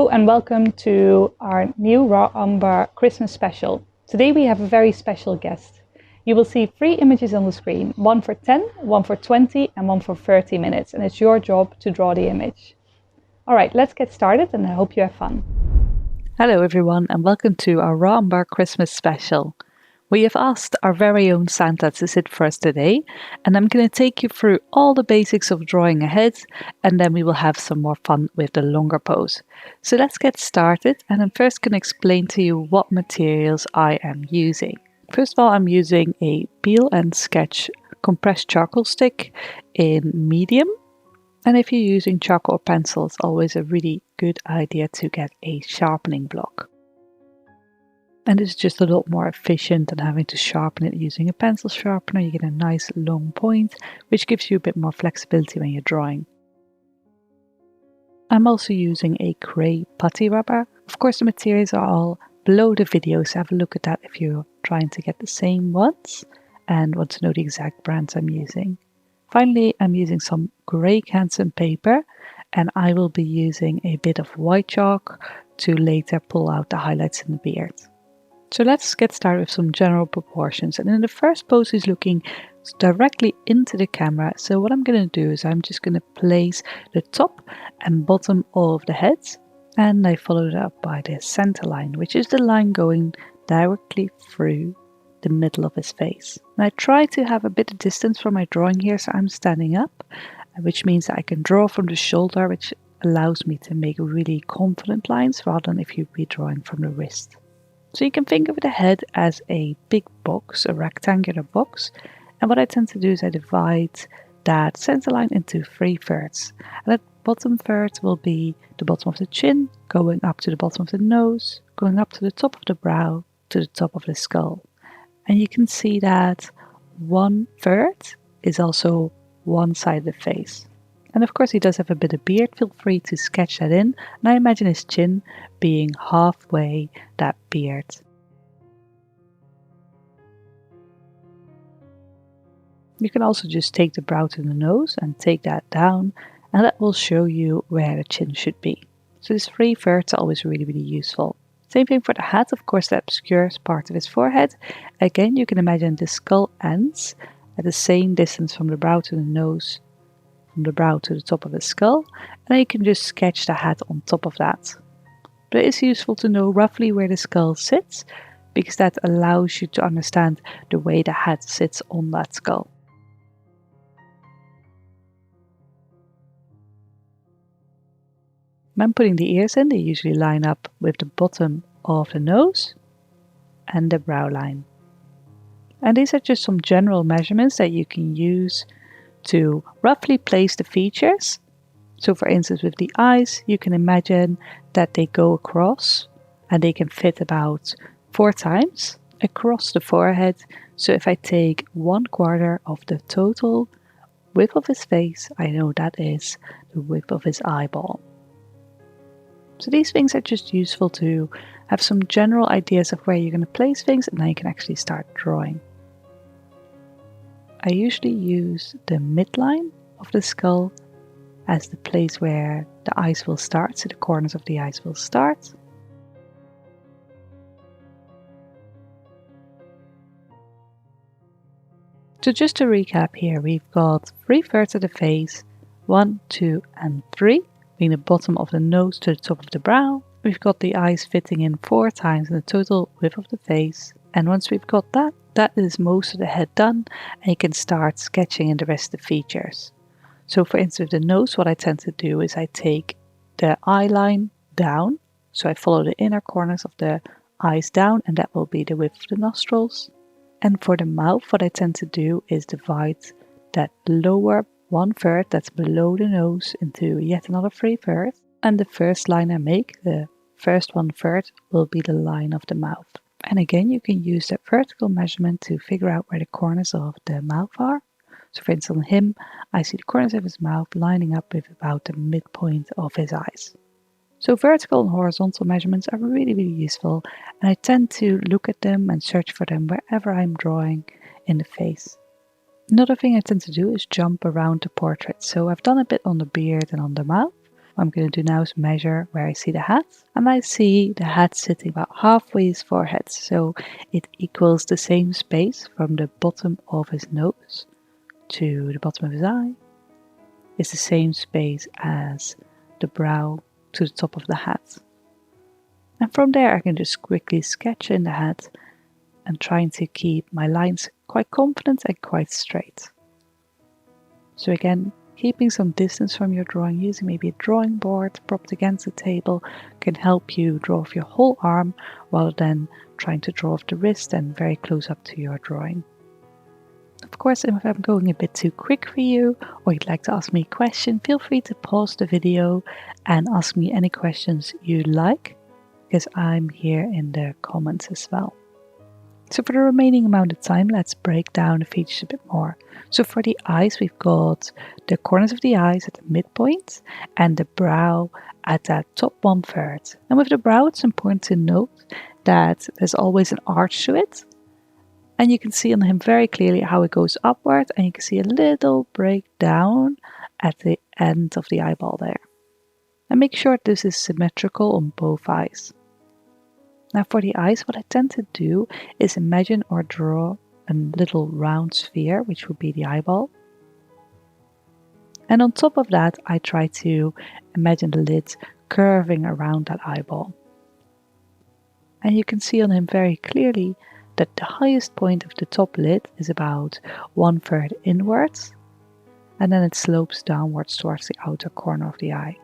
Hello and welcome to our new Raw Umber Christmas special. Today we have a very special guest. You will see 3 images on the screen, one for 10, one for 20 and one for 30 minutes, and it's your job to draw the image. Alright, let's get started and I hope you have fun. Hello everyone and welcome to our Raw Umber Christmas special. We have asked our very own Santa to sit for us today, and I'm going to take you through all the basics of drawing a head, and then we will have some more fun with the longer pose. So let's get started, and I'm first going to explain to you what materials I am using. First of all, I'm using a peel and sketch compressed charcoal stick in medium. And if you're using charcoal or pencil, it's always a really good idea to get a sharpening block. And it's just a lot more efficient than having to sharpen it using a pencil sharpener. You get a nice long point, which gives you a bit more flexibility when you're drawing. I'm also using a grey putty rubber. Of course, the materials are all below the video, so have a look at that if you're trying to get the same ones and want to know the exact brands I'm using. Finally, I'm using some grey Canson paper, and I will be using a bit of white chalk to later pull out the highlights in the beard. So let's get started with some general proportions. And in the first pose is looking directly into the camera. So what I'm going to do is I'm just going to place the top and bottom of the head, and I follow it up by the center line, which is the line going directly through the middle of his face. And I try to have a bit of distance from my drawing here, so I'm standing up, which means that I can draw from the shoulder, which allows me to make really confident lines rather than if you'd be drawing from the wrist. So you can think of the head as a big box, a rectangular box, and what I tend to do is I divide that center line into 3/3. And that bottom third will be the bottom of the chin, going up to the bottom of the nose, going up to the top of the brow, to the top of the skull. And you can see that 1/3 is also one side of the face. And of course he does have a bit of beard, feel free to sketch that in. And I imagine his chin being halfway that beard. You can also just take the brow to the nose and take that down, and that will show you where the chin should be. So this 3/3 are always really useful. Same thing for the hat, of course that obscures part of his forehead. Again, you can imagine the skull ends at the same distance from the brow to the nose, from the brow to the top of the skull, and then you can just sketch the hat on top of that. But it is useful to know roughly where the skull sits, because that allows you to understand the way the hat sits on that skull. When putting the ears in, they usually line up with the bottom of the nose and the brow line. And these are just some general measurements that you can use to roughly place the features. So for instance, with the eyes, you can imagine that they go across and they can fit about 4 times across the forehead. So if I take 1/4 of the total width of his face, I know that is the width of his eyeball. So these things are just useful to have some general ideas of where you're going to place things, and then you can actually start drawing. I usually use the midline of the skull as the place where the eyes will start, so the corners of the eyes will start. So just to recap here, we've got 3/3 of the face, 1, 2 and 3, being the bottom of the nose to the top of the brow. We've got the eyes fitting in 4 times in the total width of the face. And once we've got that, that is most of the head done, and you can start sketching in the rest of the features. So for instance, with the nose, what I tend to do is I take the eye line down. So I follow the inner corners of the eyes down, and that will be the width of the nostrils. And for the mouth, what I tend to do is divide that lower 1/3 that's below the nose into yet another 3/3. And the first line I make, the first 1/3, will be the line of the mouth. And again, you can use that vertical measurement to figure out where the corners of the mouth are. So for instance, on him, I see the corners of his mouth lining up with about the midpoint of his eyes. So vertical and horizontal measurements are really useful, and I tend to look at them and search for them wherever I'm drawing in the face. Another thing I tend to do is jump around the portrait. So I've done a bit on the beard and on the mouth. What I'm going to do now is measure where I see the hat. And I see the hat sitting about halfway his forehead. So it equals the same space from the bottom of his nose to the bottom of his eye. It's the same space as the brow to the top of the hat. And from there I can just quickly sketch in the hat and trying to keep my lines quite confident and quite straight. So again, keeping some distance from your drawing, using maybe a drawing board propped against the table can help you draw off your whole arm rather than trying to draw off the wrist and very close up to your drawing. Of course, if I'm going a bit too quick for you or you'd like to ask me a question, feel free to pause the video and ask me any questions you like, because I'm here in the comments as well. So for the remaining amount of time, let's break down the features a bit more. So for the eyes, we've got the corners of the eyes at the midpoint and the brow at that top 1/3. And with the brow, it's important to note that there's always an arch to it. And you can see on him very clearly how it goes upward, and you can see a little breakdown at the end of the eyeball there. And make sure this is symmetrical on both eyes. Now for the eyes, what I tend to do is imagine or draw a little round sphere, which would be the eyeball. And on top of that, I try to imagine the lids curving around that eyeball. And you can see on him very clearly that the highest point of the top lid is about 1/3 inwards, and then it slopes downwards towards the outer corner of the eye.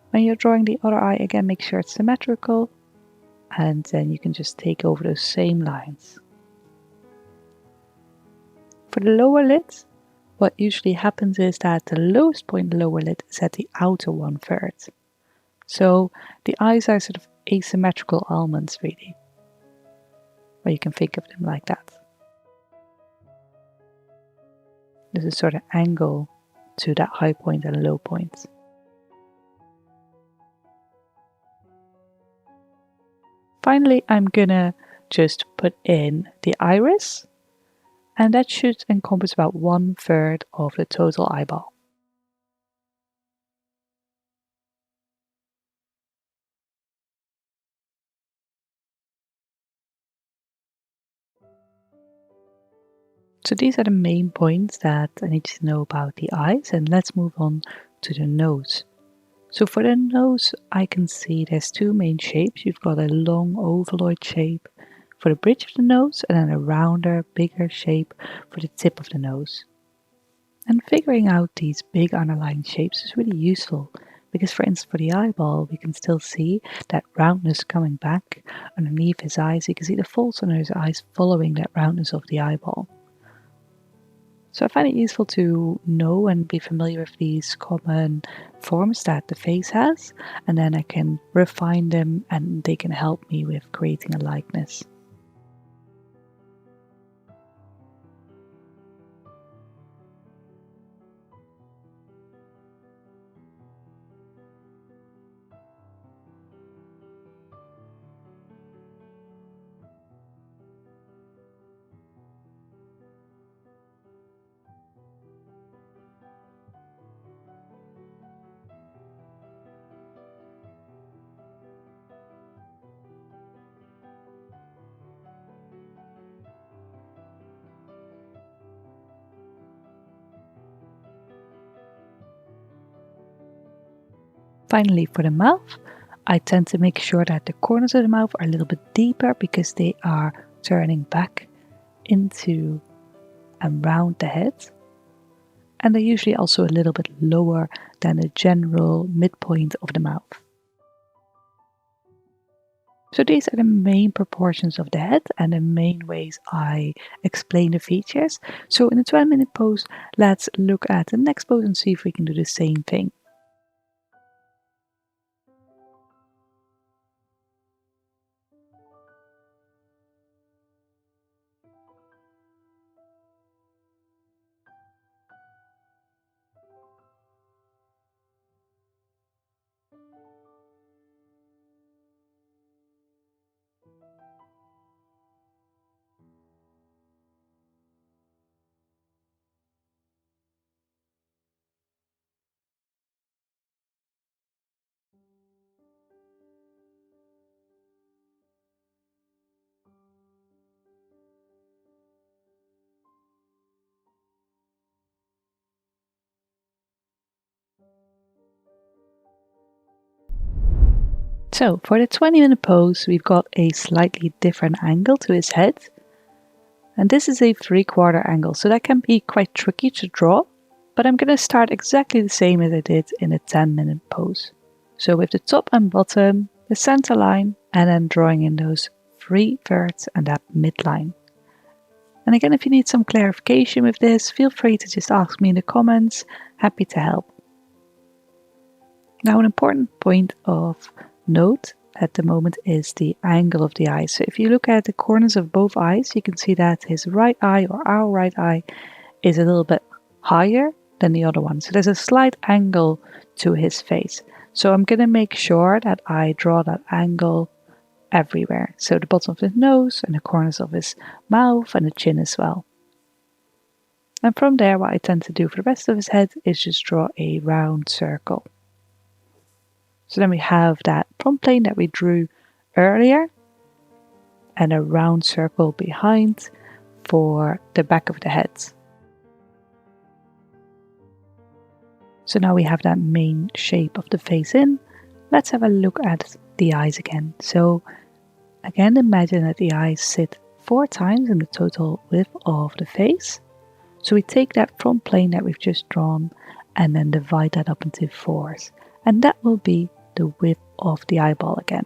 When you're drawing the other eye, again, make sure it's symmetrical, and then you can just take over those same lines. For the lower lid, what usually happens is that the lowest point in the lower lid is at the outer 1/3. So the eyes are sort of asymmetrical almonds, really. Or you can think of them like that. There's a sort of angle to that high point and low point. Finally, I'm gonna just put in the iris, and that should encompass about 1/3 of the total eyeball. So these are the main points that I need to know about the eyes, and let's move on to the nose. So for the nose, I can see there's two main shapes. You've got a long ovaloid shape for the bridge of the nose, and then a rounder, bigger shape for the tip of the nose. And figuring out these big underlying shapes is really useful because, for instance, for the eyeball, we can still see that roundness coming back underneath his eyes. You can see the folds under his eyes following that roundness of the eyeball. So I find it useful to know and be familiar with these common forms that the face has, and then I can refine them and they can help me with creating a likeness. Finally, for the mouth, I tend to make sure that the corners of the mouth are a little bit deeper because they are turning back into and round the head. And they're usually also a little bit lower than the general midpoint of the mouth. So these are the main proportions of the head and the main ways I explain the features. So in the 12-minute pose, let's look at the next pose and see if we can do the same thing. So for the 20-minute pose, we've got a slightly different angle to his head. And this is a 3/4 angle, so that can be quite tricky to draw. But I'm going to start exactly the same as I did in the 10-minute pose. So with the top and bottom, the center line, and then drawing in those 3/3 and that midline. And again, if you need some clarification with this, feel free to just ask me in the comments. Happy to help. Now, an important point of note at the moment is the angle of the eye. So if you look at the corners of both eyes, you can see that his right eye, or our right eye, is a little bit higher than the other one. So there's a slight angle to his face. So I'm going to make sure that I draw that angle everywhere. So the bottom of his nose and the corners of his mouth and the chin as well. And from there, what I tend to do for the rest of his head is just draw a round circle. So then we have that front plane that we drew earlier and a round circle behind for the back of the head. So now we have that main shape of the face in. Let's have a look at the eyes again. So again, imagine that the eyes sit 4 times in the total width of the face. So we take that front plane that we've just drawn and then divide that up into 4s. And that will be the width of the eyeball again.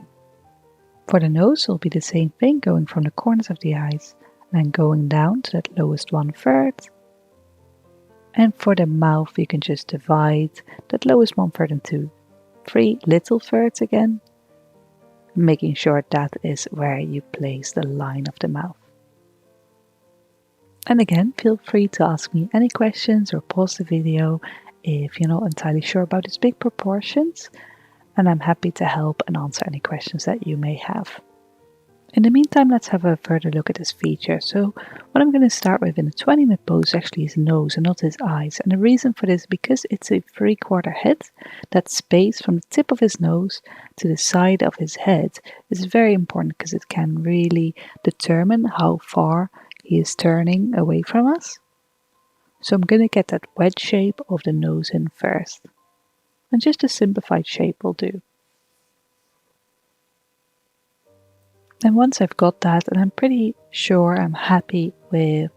For the nose, it'll be the same thing, going from the corners of the eyes and then going down to that lowest 1/3. And for the mouth, you can just divide that lowest 1/3 into 3 little thirds again, making sure that is where you place the line of the mouth. And again, feel free to ask me any questions or pause the video if you're not entirely sure about its big proportions, and I'm happy to help and answer any questions that you may have. In the meantime, let's have a further look at his features. So what I'm going to start with in the 20-minute pose is actually his nose and not his eyes. And the reason for this, because it's a 3/4 head, that space from the tip of his nose to the side of his head is very important because it can really determine how far he is turning away from us. So I'm going to get that wedge shape of the nose in first. And just a simplified shape will do. And once I've got that, and I'm pretty sure I'm happy with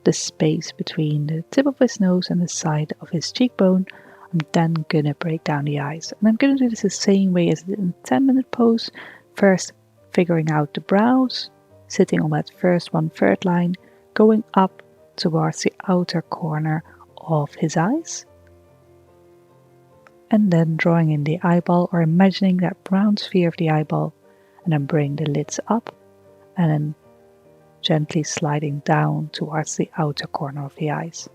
the space between the tip of his nose and the side of his cheekbone, I'm then gonna break down the eyes. And I'm gonna do this the same way as in the 10-minute pose. First, figuring out the brows, sitting on that first 1/3 line, going up towards the outer corner of his eyes. And then drawing in the eyeball, or imagining that brown sphere of the eyeball, and then bring the lids up and then gently sliding down towards the outer corner of the eyes.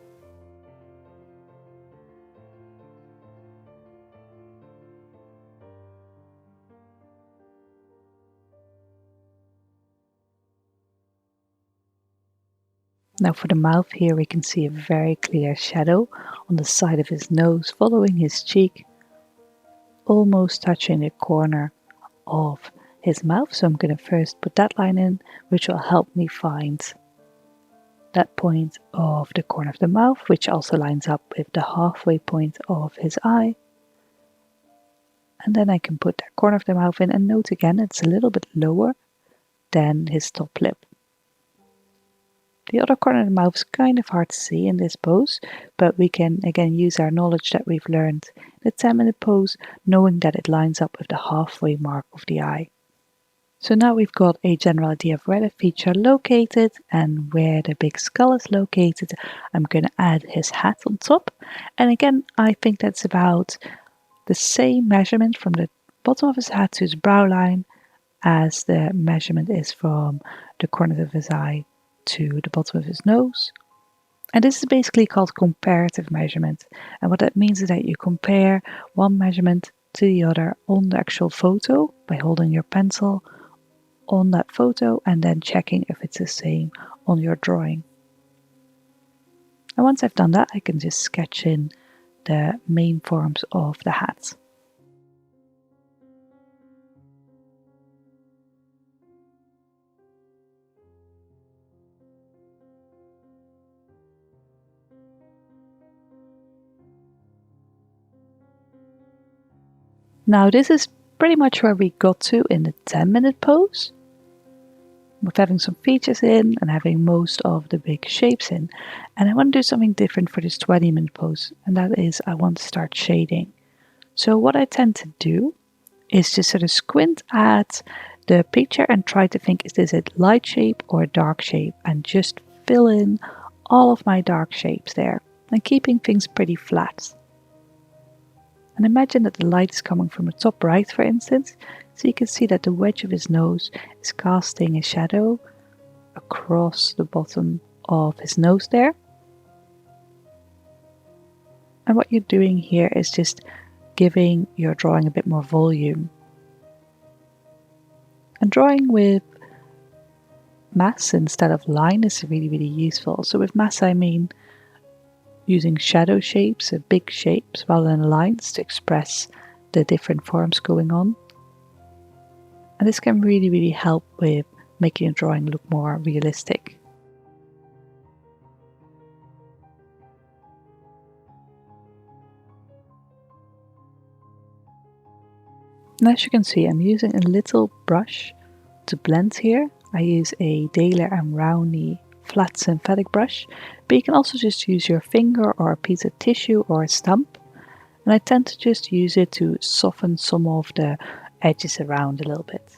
Now for the mouth here, we can see a very clear shadow on the side of his nose, following his cheek, almost touching the corner of his mouth. So I'm going to first put that line in, which will help me find that point of the corner of the mouth, which also lines up with the halfway point of his eye. And then I can put that corner of the mouth in, and note again, it's a little bit lower than his top lip. The other corner of the mouth is kind of hard to see in this pose, but we can again use our knowledge that we've learned in the 10-minute pose, knowing that it lines up with the halfway mark of the eye. So now we've got a general idea of where the feature located and where the big skull is located. I'm going to add his hat on top. And again, I think that's about the same measurement from the bottom of his hat to his brow line as the measurement is from the corners of his eye to the bottom of his nose. And this is basically called comparative measurement. And what that means is that you compare one measurement to the other on the actual photo by holding your pencil on that photo and then checking if it's the same on your drawing. And once I've done that, I can just sketch in the main forms of the hat. Now this is pretty much where we got to in the 10-minute pose, with having some features in and having most of the big shapes in. And I want to do something different for this 20-minute pose, and that is I want to start shading. So what I tend to do is just sort of squint at the picture and try to think, is this a light shape or a dark shape? And just fill in all of my dark shapes there and keeping things pretty flat. And imagine that the light is coming from the top right, for instance, so you can see that the wedge of his nose is casting a shadow across the bottom of his nose there. And what you're doing here is just giving your drawing a bit more volume. And drawing with mass instead of line is really, really useful. So with mass I mean using shadow shapes, big shapes, rather than lines to express the different forms going on. And this can really, really help with making a drawing look more realistic. And as you can see, I'm using a little brush to blend here. I use a Daler and Rowney flat synthetic brush, but you can also just use your finger or a piece of tissue or a stump. And I tend to just use it to soften some of the edges around a little bit.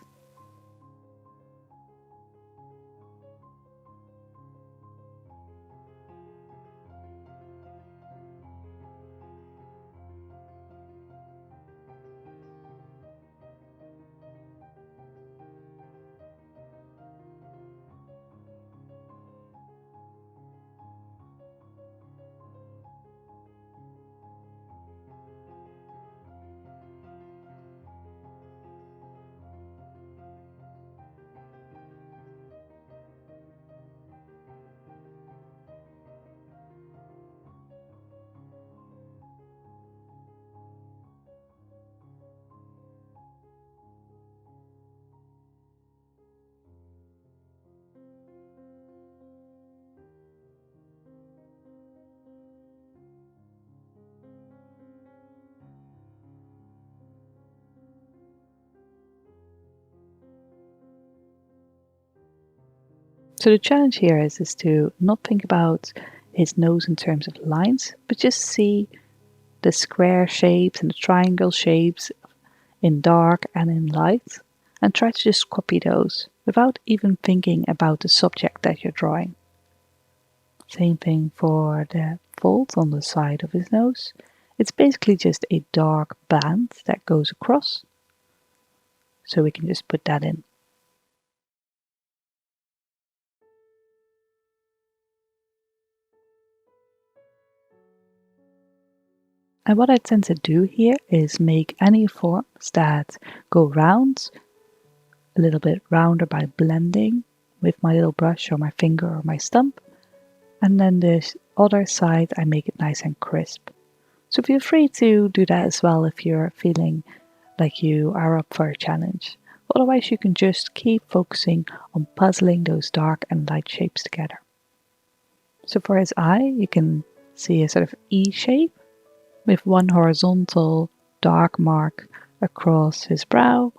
So the challenge here is to not think about his nose in terms of lines, but just see the square shapes and the triangle shapes in dark and in light, and try to just copy those without even thinking about the subject that you're drawing. Same thing for the fold on the side of his nose. It's basically just a dark band that goes across, so we can just put that in. And what I tend to do here is make any forms that go round, a little bit rounder by blending with my little brush or my finger or my stump. And then the other side I make it nice and crisp. So feel free to do that as well if you're feeling like you are up for a challenge. Otherwise you can just keep focusing on puzzling those dark and light shapes together. So for his eye you can see a sort of E shape with one horizontal dark mark across his brow,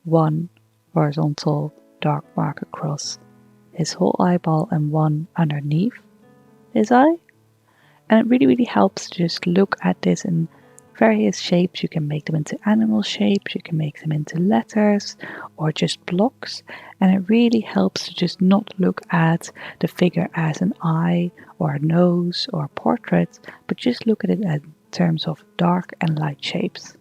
one horizontal dark mark across his whole eyeball, and one underneath his eye. And it really, really helps to just look at this in various shapes. You can make them into animal shapes, you can make them into letters or just blocks. And it really helps to just not look at the figure as an eye or a nose or a portrait, but just look at it in terms of dark and light shapes.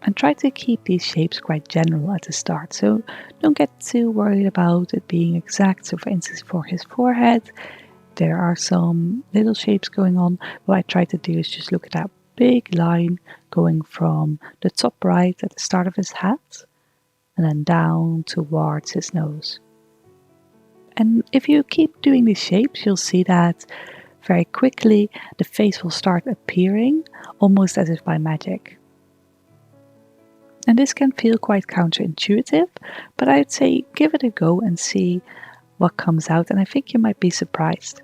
And try to keep these shapes quite general at the start, so don't get too worried about it being exact. So for instance, for his forehead, there are some little shapes going on. What I try to do is just look at that big line going from the top right at the start of his hat and then down towards his nose. And if you keep doing these shapes, you'll see that very quickly the face will start appearing, almost as if by magic. And this can feel quite counterintuitive, but I'd say give it a go and see what comes out, and I think you might be surprised.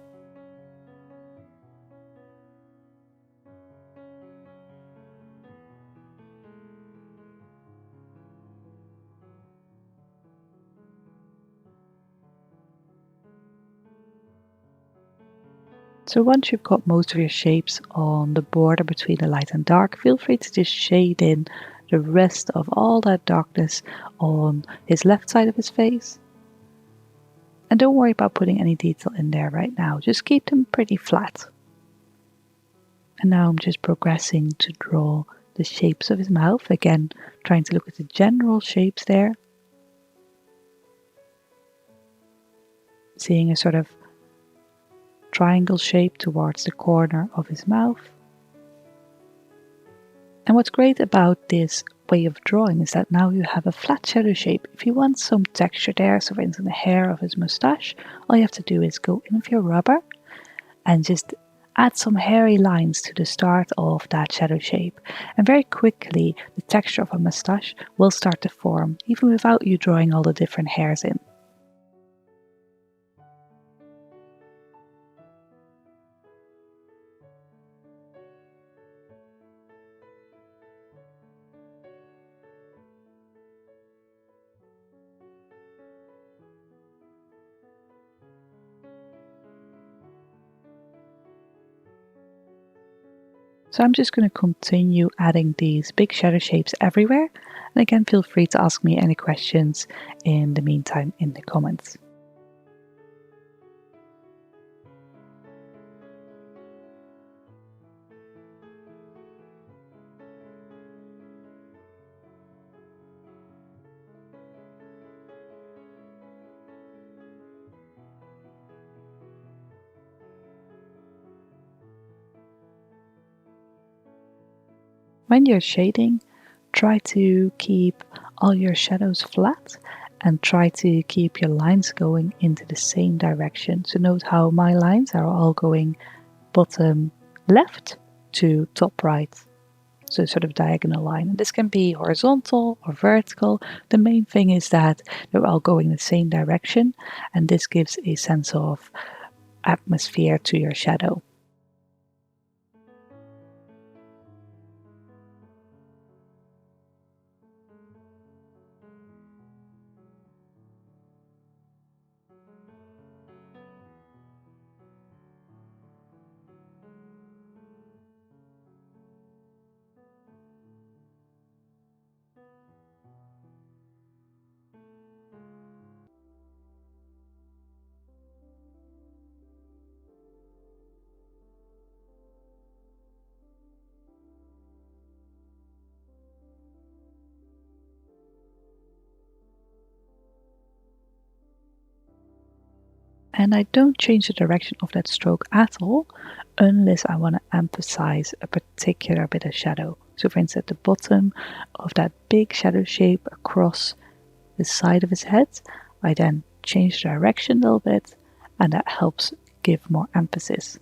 So once you've got most of your shapes on the border between the light and dark, feel free to just shade in the rest of all that darkness on his left side of his face. And don't worry about putting any detail in there right now, just keep them pretty flat. And now I'm just progressing to draw the shapes of his mouth, again trying to look at the general shapes there. Seeing a sort of triangle shape towards the corner of his mouth. And what's great about this way of drawing is that now you have a flat shadow shape. If you want some texture there, so for instance the hair of his mustache, all you have to do is go in with your rubber and just add some hairy lines to the start of that shadow shape. And very quickly the texture of a mustache will start to form, even without you drawing all the different hairs in. So I'm just going to continue adding these big shadow shapes everywhere. And again, feel free to ask me any questions in the meantime in the comments. When you're shading, try to keep all your shadows flat and try to keep your lines going into the same direction. So note how my lines are all going bottom left to top right. So sort of diagonal line. And this can be horizontal or vertical. The main thing is that they're all going the same direction, and this gives a sense of atmosphere to your shadow. And I don't change the direction of that stroke at all, unless I want to emphasize a particular bit of shadow. So for instance, at the bottom of that big shadow shape across the side of his head, I then change the direction a little bit, and that helps give more emphasis.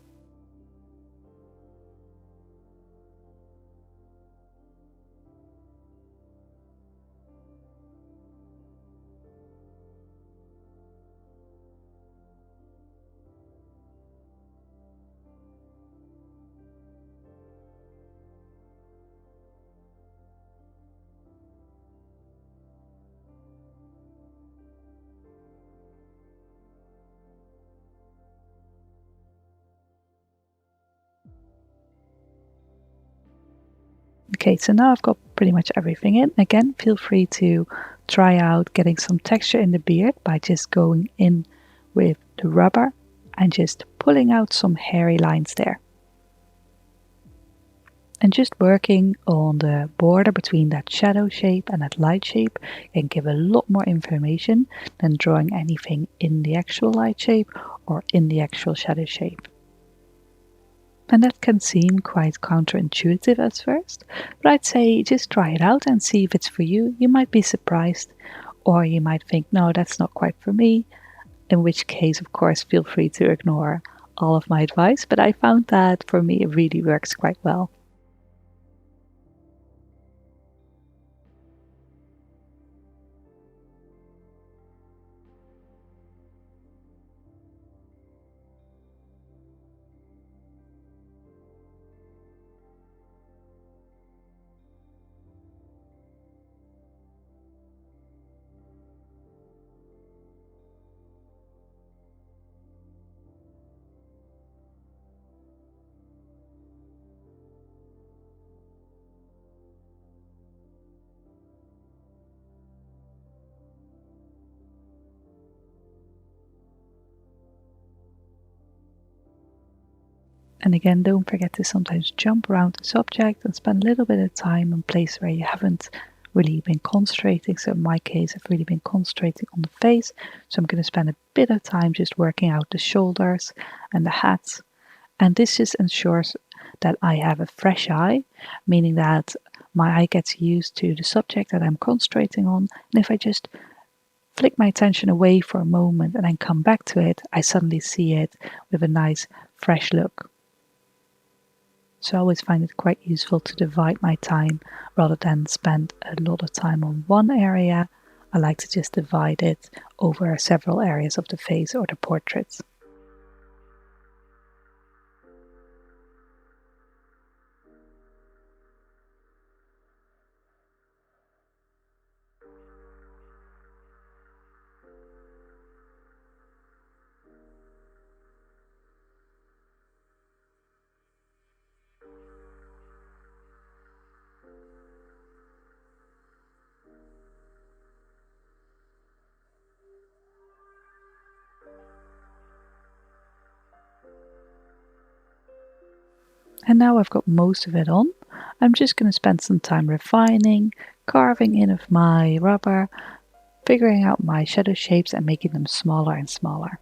Okay, so now I've got pretty much everything in. Again, feel free to try out getting some texture in the beard by just going in with the rubber and just pulling out some hairy lines there. And just working on the border between that shadow shape and that light shape can give a lot more information than drawing anything in the actual light shape or in the actual shadow shape. And that can seem quite counterintuitive at first, but I'd say just try it out and see if it's for you. You might be surprised, or you might think, no, that's not quite for me. in which case, of course, feel free to ignore all of my advice, but I found that for me it really works quite well. And again, don't forget to sometimes jump around the subject and spend a little bit of time in places where you haven't really been concentrating. So in my case, I've really been concentrating on the face. So I'm going to spend a bit of time just working out the shoulders and the hat. And this just ensures that I have a fresh eye, meaning that my eye gets used to the subject that I'm concentrating on. And if I just flick my attention away for a moment and then come back to it, I suddenly see it with a nice fresh look. So I always find it quite useful to divide my time rather than spend a lot of time on one area. I like to just divide it over several areas of the face or the portrait. And now I've got most of it on, I'm just going to spend some time refining, carving in of my rubber, figuring out my shadow shapes and making them smaller and smaller.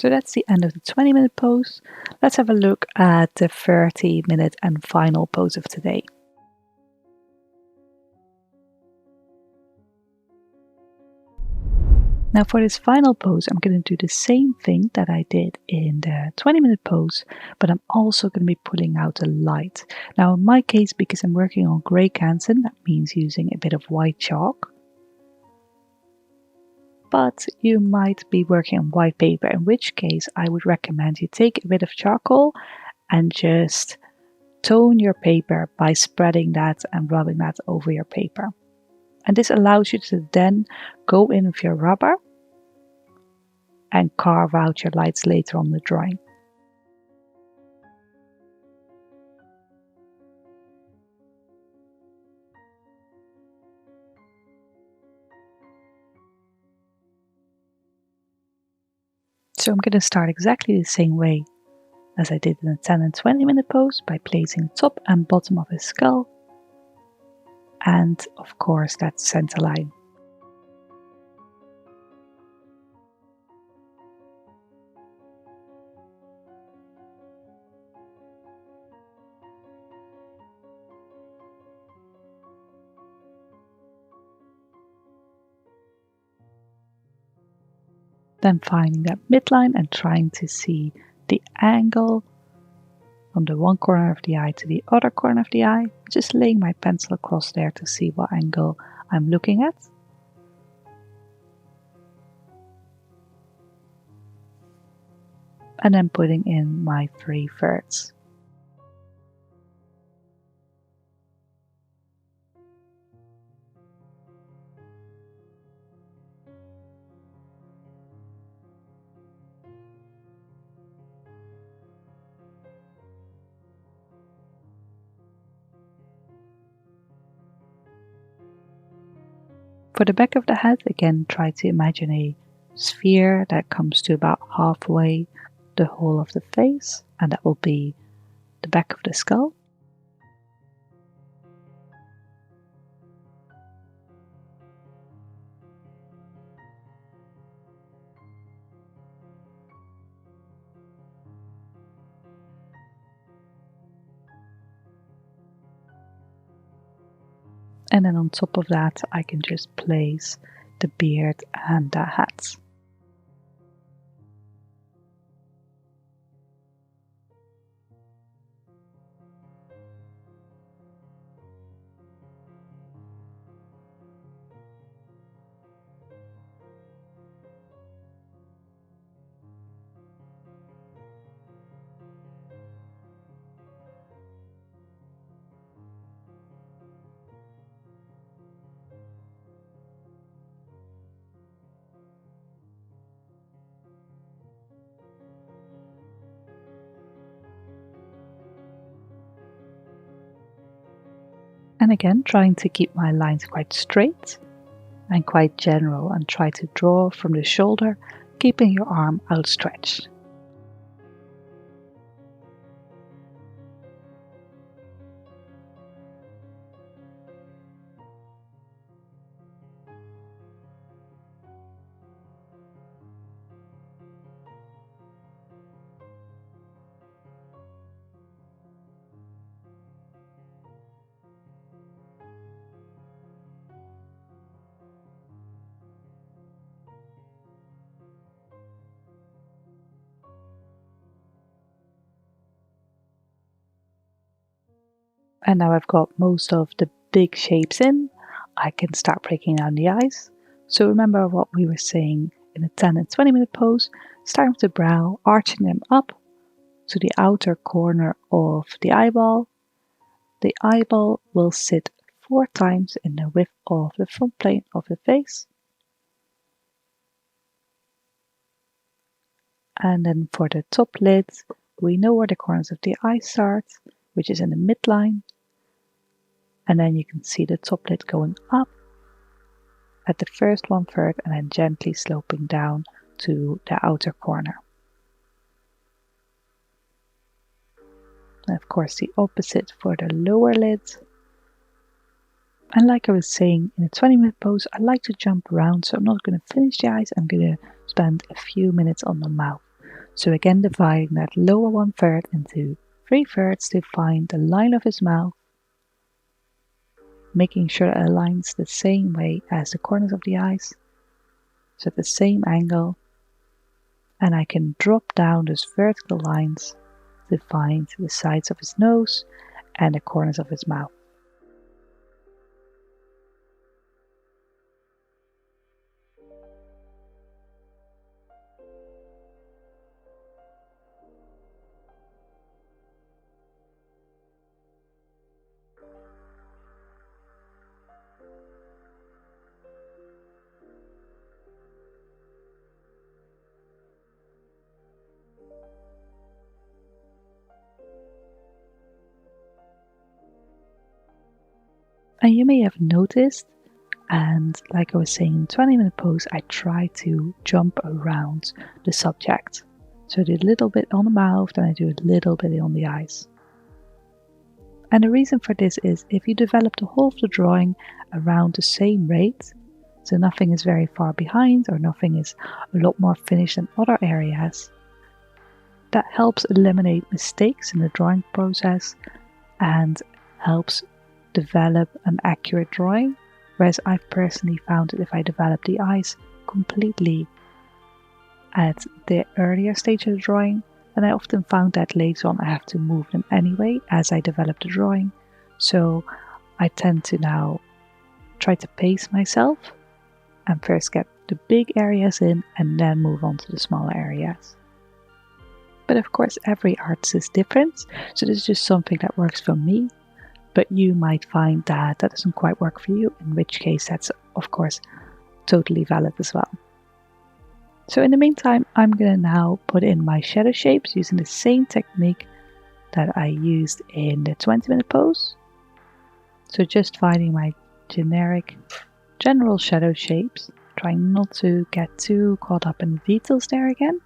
So that's the end of the 20-minute pose. Let's have a look at the 30-minute and final pose of today. Now for this final pose, I'm going to do the same thing that I did in the 20-minute pose, but I'm also going to be pulling out the light. Now in my case, because I'm working on grey Canson, that means using a bit of white chalk. But you might be working on white paper, in which case I would recommend you take a bit of charcoal and just tone your paper by spreading that and rubbing that over your paper. And this allows you to then go in with your rubber and carve out your lights later on the drawing. So I'm going to start exactly the same way as I did in the 10 and 20-minute pose by placing the top and bottom of his skull and of course that center line. Then finding that midline and trying to see the angle from the one corner of the eye to the other corner of the eye, just laying my pencil across there to see what angle I'm looking at. And then putting in my 3/3. For the back of the head, again, try to imagine a sphere that comes to about halfway the whole of the face, and that will be the back of the skull. And then on top of that, I can just place the beard and the hat. And again, trying to keep my lines quite straight and quite general, and try to draw from the shoulder, keeping your arm outstretched. And now I've got most of the big shapes in, I can start breaking down the eyes. So remember what we were saying in the 10 and 20-minute pose, starting with the brow, arching them up to the outer corner of the eyeball. The eyeball will sit 4 times in the width of the front plane of the face. And then for the top lid, we know where the corners of the eye start, which is in the midline. And then you can see the top lid going up at the first 1/3 and then gently sloping down to the outer corner. And of course the opposite for the lower lid. And like I was saying in the 20-minute pose, I like to jump around, so I'm not going to finish the eyes, I'm going to spend a few minutes on the mouth. So again, dividing that lower 1/3 into 3/3 to find the line of his mouth, making sure it aligns the same way as the corners of the eyes. so at the same angle, and I can drop down those vertical lines to find the sides of his nose and the corners of his mouth. And you may have noticed, and like I was saying in 20-minute pose, I try to jump around the subject. So I do a little bit on the mouth, then I do a little bit on the eyes. And the reason for this is if you develop the whole of the drawing around the same rate, so nothing is very far behind or nothing is a lot more finished than other areas, that helps eliminate mistakes in the drawing process and helps develop an accurate drawing. Whereas I've personally found that if I develop the eyes completely at the earlier stage of the drawing, then I often found that later on I have to move them anyway as I develop the drawing. So I tend to now try to pace myself and first get the big areas in and then move on to the smaller areas. But of course every artist is different, so this is just something that works for me. But you might find that that doesn't quite work for you, in which case that's of course totally valid as well. So in the meantime, I'm going to now put in my shadow shapes using the same technique that I used in the 20-minute pose. So just finding my general shadow shapes, trying not to get too caught up in the details there again.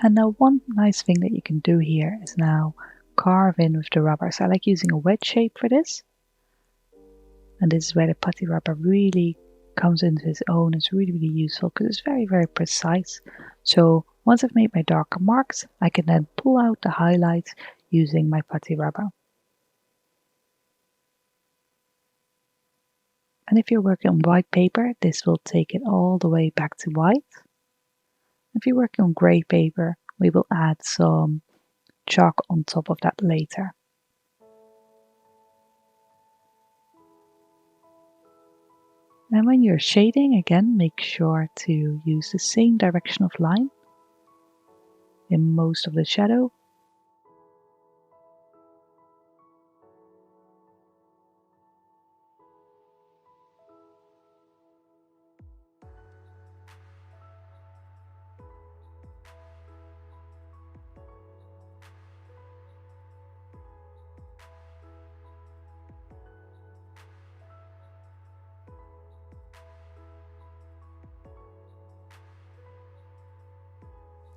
And now one nice thing that you can do here is now carve in with the rubber. So I like using a wedge shape for this. And this is where the putty rubber really comes into its own. It's really, really useful because it's very, very precise. So once I've made my darker marks, I can then pull out the highlights using my putty rubber. And if you're working on white paper, this will take it all the way back to white. If you're working on grey paper, we will add some chalk on top of that later. And when you're shading, again, make sure to use the same direction of line in most of the shadow.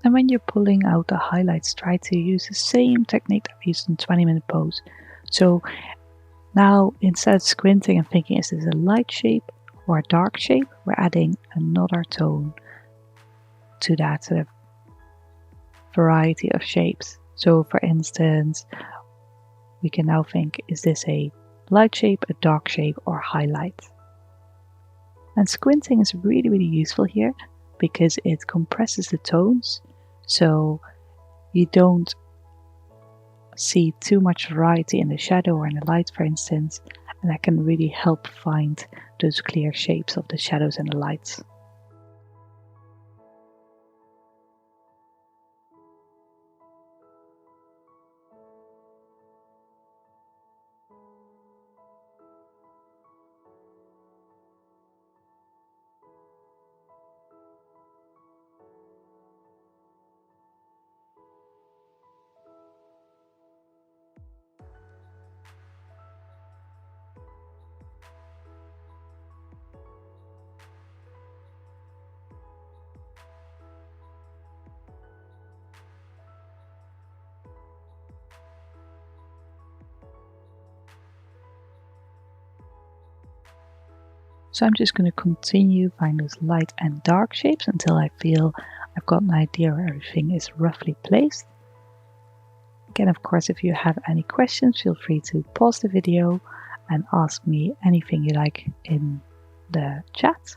And when you're pulling out the highlights, try to use the same technique that we used in 20-minute pose. So now instead of squinting and thinking, is this a light shape or a dark shape, we're adding another tone to that sort of variety of shapes. So for instance, we can now think, is this a light shape, a dark shape, or highlight? And squinting is really, really useful here because it compresses the tones, so you don't see too much variety in the shadow or in the light, for instance, and that can really help find those clear shapes of the shadows and the lights. So I'm just going to continue find those light and dark shapes until I feel I've got an idea where everything is roughly placed. Again, of course, if you have any questions, feel free to pause the video and ask me anything you like in the chat.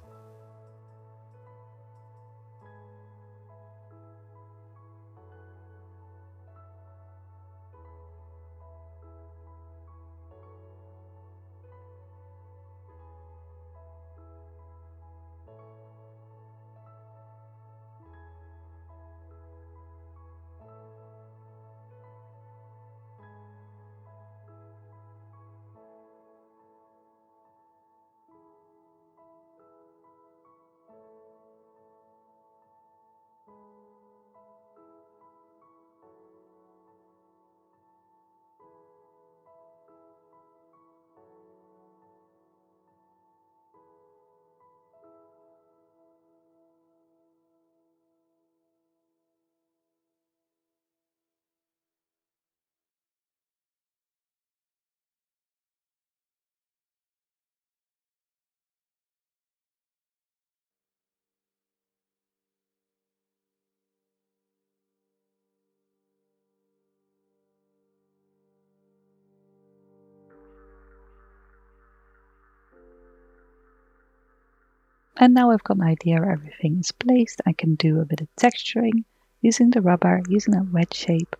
And now I've got an idea where everything is placed. I can do a bit of texturing using the rubber, using that wedge shape,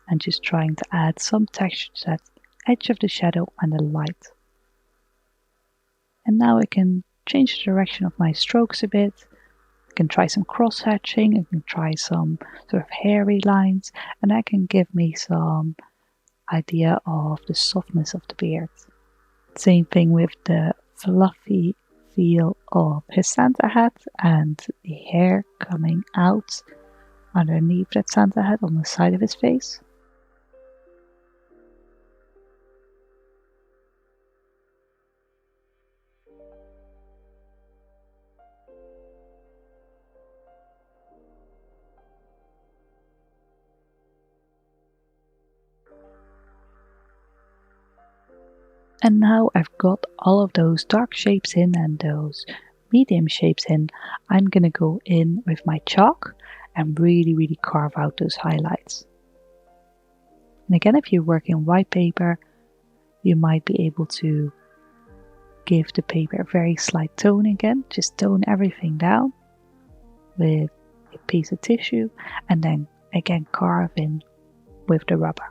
and just trying to add some texture to that edge of the shadow and the light. And now I can change the direction of my strokes a bit. I can try some cross hatching, I can try some sort of hairy lines, and that can give me some idea of the softness of the beard. Same thing with the fluffy feel of his Santa hat and the hair coming out underneath that Santa hat on the side of his face. And now I've got all of those dark shapes in and those medium shapes in, I'm going to go in with my chalk and really carve out those highlights. And again, if you work in white paper, you might be able to give the paper a very slight tone again. Just tone everything down with a piece of tissue and then again carve in with the rubber.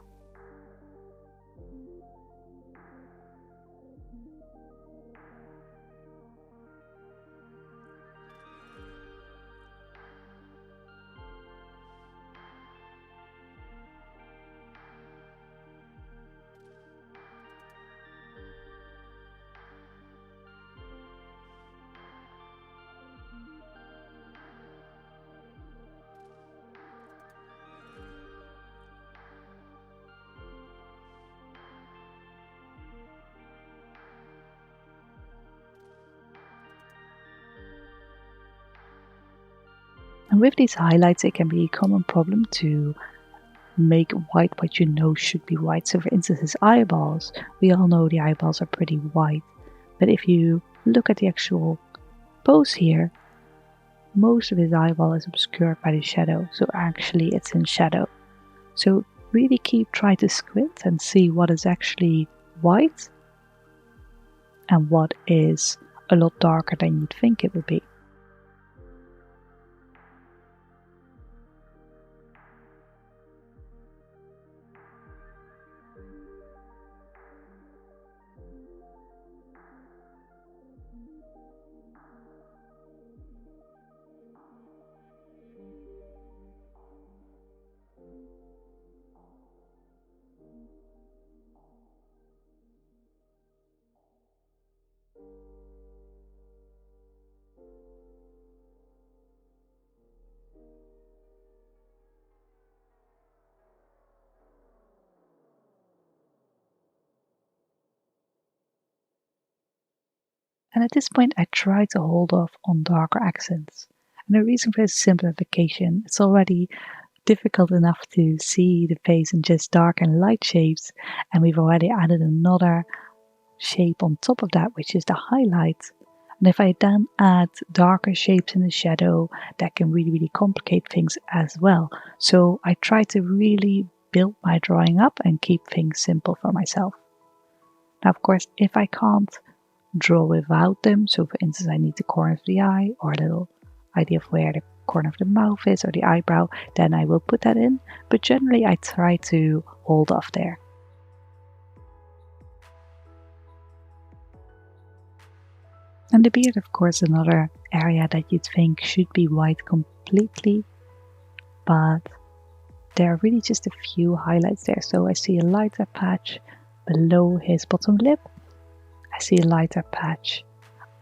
And with these highlights, it can be a common problem to make white what you know should be white. So for instance, his eyeballs, we all know the eyeballs are pretty white. But if you look at the actual pose here, most of his eyeball is obscured by the shadow. So actually it's in shadow. So really try to squint and see what is actually white and what is a lot darker than you'd think it would be. And at this point I try to hold off on darker accents. And the reason for this simplification, it's already difficult enough to see the face in just dark and light shapes, and we've already added another shape on top of that, which is the highlight. And if I then add darker shapes in the shadow, that can really complicate things as well. So I try to really build my drawing up and keep things simple for myself. Now, of course, if I can't draw without them, so for instance, I need the corner of the eye or a little idea of where the corner of the mouth is or the eyebrow, then I will put that in. But generally, I try to hold off there. And the beard, of course, another area that you'd think should be white completely, but there are really just a few highlights there. So I see a lighter patch below his bottom lip. I see a lighter patch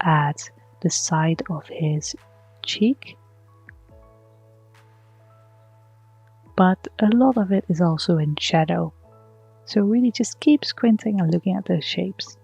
at the side of his cheek. But a lot of it is also in shadow. So really just keep squinting and looking at those shapes.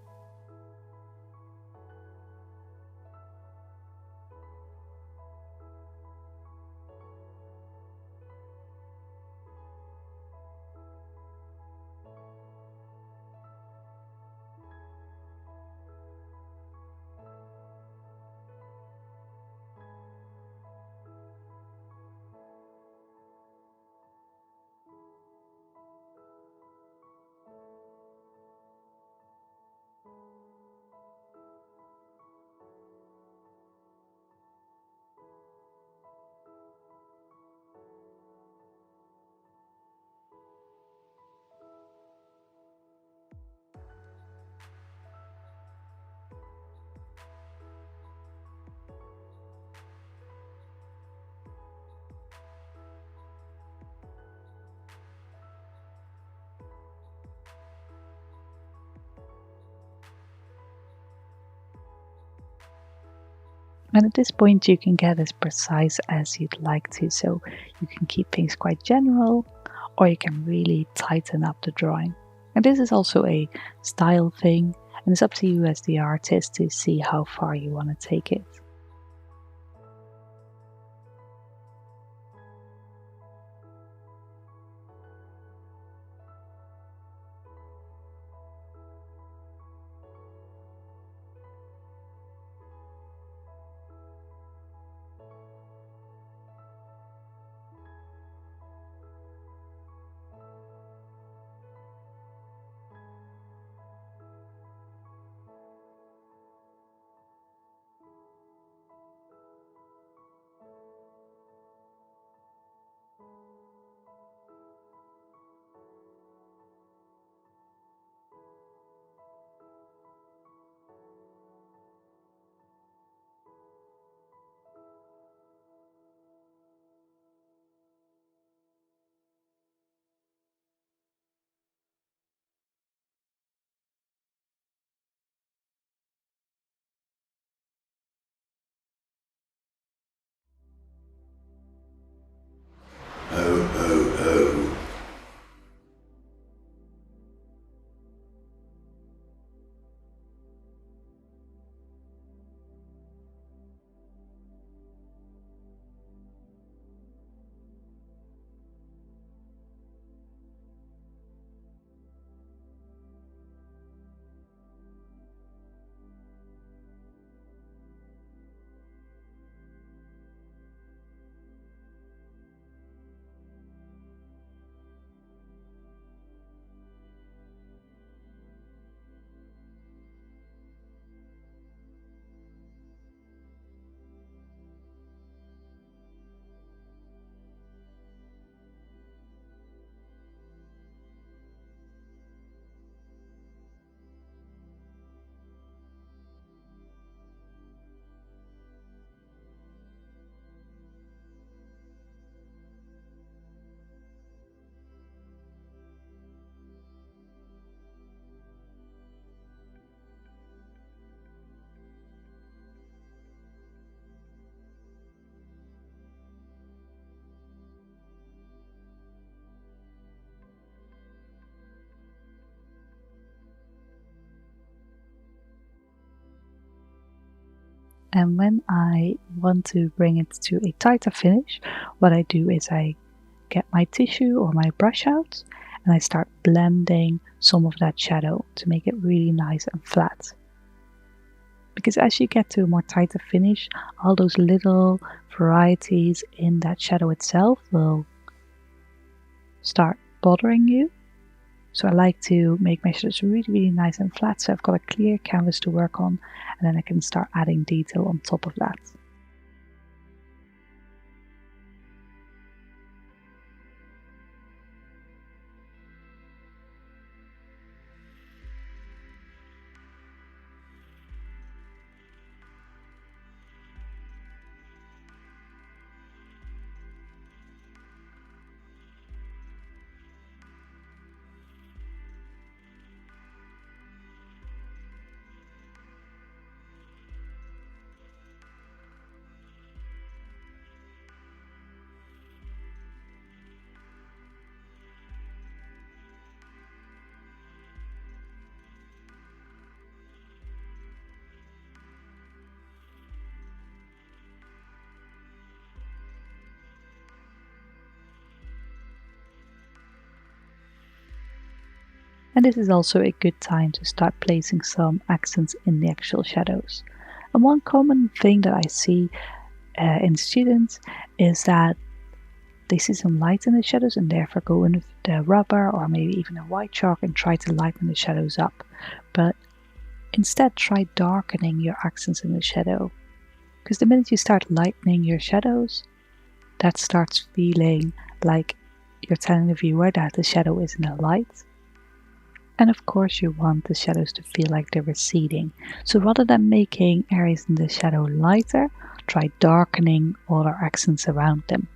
And at this point you can get as precise as you'd like to, so you can keep things quite general or you can really tighten up the drawing. And this is also a style thing, and it's up to you as the artist to see how far you want to take it. And when I want to bring it to a tighter finish, what I do is I get my tissue or my brush out and I start blending some of that shadow to make it really nice and flat. because as you get to a more tighter finish, all those little varieties in that shadow itself will start bothering you. So I like to make my shadows really nice and flat, so I've got a clear canvas to work on, and then I can start adding detail on top of that. And this is also a good time to start placing some accents in the actual shadows. And one common thing that I see in students is that they see some light in the shadows and therefore go in with the rubber or maybe even a white chalk and try to lighten the shadows up. But instead try darkening your accents in the shadow. Because the minute you start lightening your shadows, that starts feeling like you're telling the viewer that the shadow is in a light. And of course you want the shadows to feel like they're receding. So rather than making areas in the shadow lighter, try darkening all our accents around them.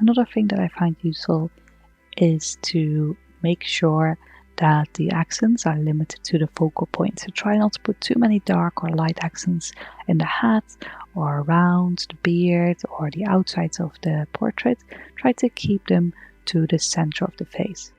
Another thing that I find useful is to make sure that the accents are limited to the focal point. So try not to put too many dark or light accents in the hat or around the beard or the outsides of the portrait. Try to keep them to the center of the face.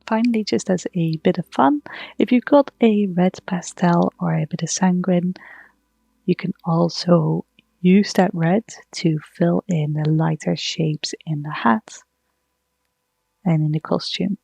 finally, just as a bit of fun, if you've got a red pastel or a bit of sanguine, you can also use that red to fill in the lighter shapes in the hat and in the costume.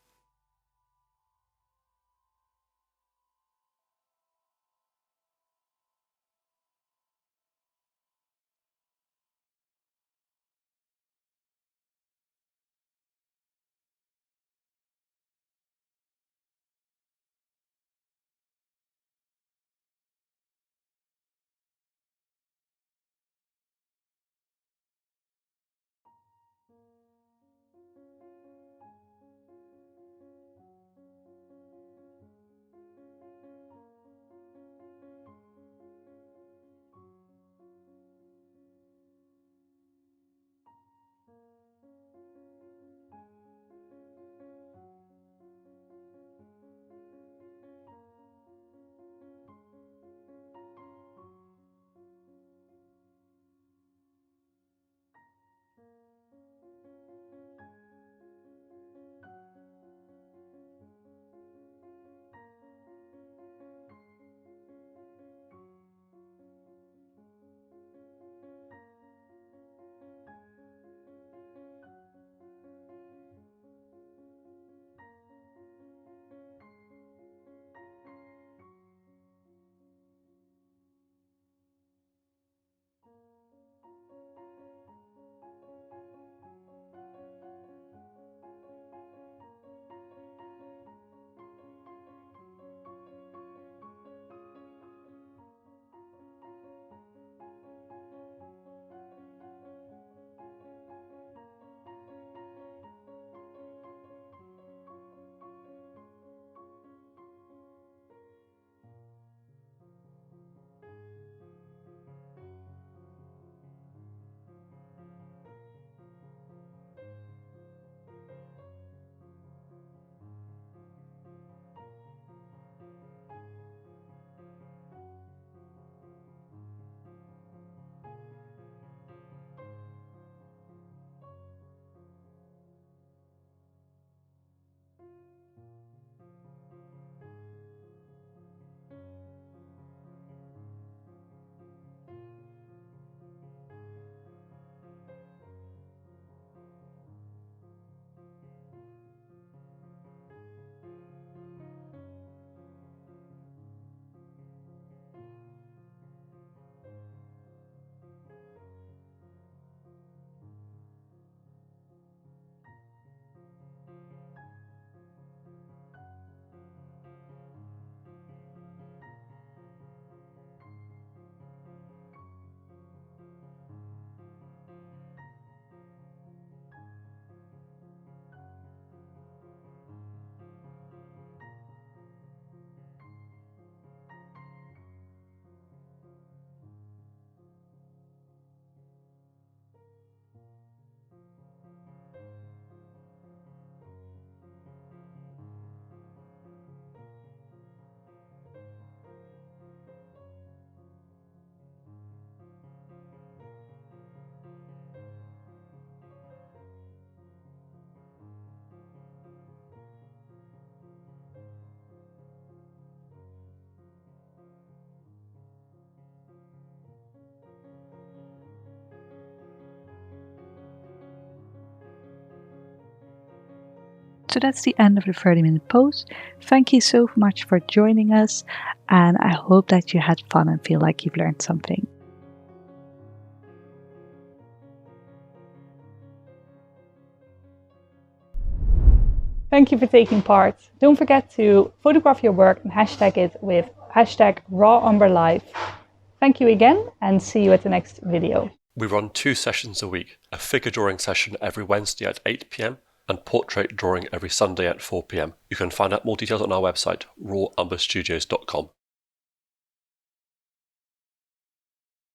So that's the end of the 30-minute pose. Thank you so much for joining us, and I hope that you had fun and feel like you've learned something. Thank you for taking part. Don't forget to photograph your work and hashtag it with hashtag #RawUmberLive. Thank you again, and see you at the next video. We run 2 sessions a week, a figure drawing session every Wednesday at 8 PM and portrait drawing every Sunday at 4 PM. You can find out more details on our website, rawumberstudios.com.